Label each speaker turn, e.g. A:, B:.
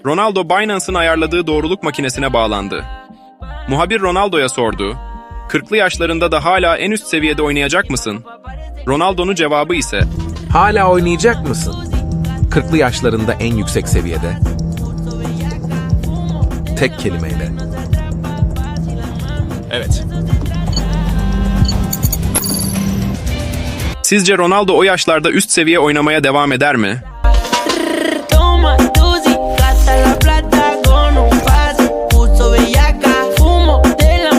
A: Ronaldo Binance'ın ayarladığı doğruluk makinesine bağlandı. Muhabir Ronaldo'ya sordu. 40'lı yaşlarında da hala en üst seviyede oynayacak mısın? Ronaldo'nun cevabı ise
B: Hala oynayacak mısın? 40'lı yaşlarında en yüksek seviyede. Tek kelimeyle.
A: evet. Sizce Ronaldo o yaşlarda üst seviye oynamaya devam eder mi?